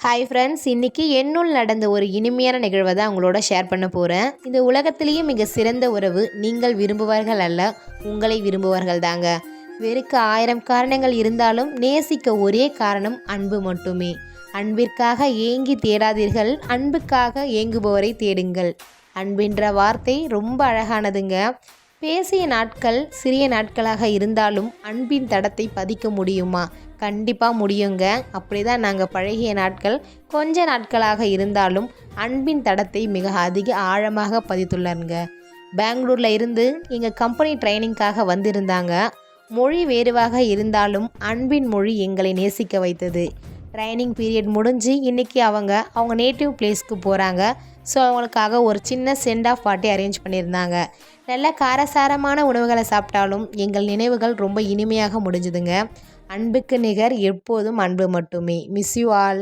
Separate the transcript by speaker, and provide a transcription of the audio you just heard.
Speaker 1: Hi friends, இன்றைக்கி என்னுள் நடந்த ஒரு இனிமையான நிகழ்வை தான் உங்களோட ஷேர் பண்ண போகிறேன். இந்த உலகத்திலேயே மிக சிறந்த உறவு நீங்கள் விரும்புவார்கள் அல்ல, உங்களை விரும்புவார்கள் தாங்க. வெறுக்க 1000 காரணங்கள் இருந்தாலும் நேசிக்க ஒரே காரணம் அன்பு மட்டுமே. அன்பிற்காக ஏங்கி தேடாதீர்கள், அன்புக்காக ஏங்குபவரை தேடுங்கள். அன்பின்ற வார்த்தை ரொம்ப அழகானதுங்க. பேசிய நாட்கள் சிறிய நாட்களாக இருந்தாலும் அன்பின் தடத்தை பதிக்க முடியுமா? கண்டிப்பாக முடியுங்க. அப்படி தான் நாங்கள் பழகிய நாட்கள் கொஞ்ச நாட்களாக இருந்தாலும் அன்பின் தடத்தை மிக அதிக ஆழமாக பதித்துள்ளங்க. பெங்களூரில் இருந்து எங்கள் கம்பெனி ட்ரைனிங்காக வந்திருந்தாங்க. மொழி வேறுவாக இருந்தாலும் அன்பின் மொழி எங்களை நேசிக்க வைத்தது. ட்ரைனிங் பீரியட் முடிஞ்சு இன்றைக்கி அவங்க நேட்டிவ் பிளேஸ்க்கு போகிறாங்க. ஸோ அவங்களுக்காக ஒரு சின்ன சென்ட் ஆஃப் பார்ட்டி அரேஞ்ச் பண்ணியிருந்தாங்க. நல்ல காரசாரமான உணவுகளை சாப்பிட்டாலும் எங்கள் நினைவுகள் ரொம்ப இனிமையாக முடிஞ்சுதுங்க. அன்புக்கு நிகர் எப்போதும் அன்பு மட்டுமே. Miss you all.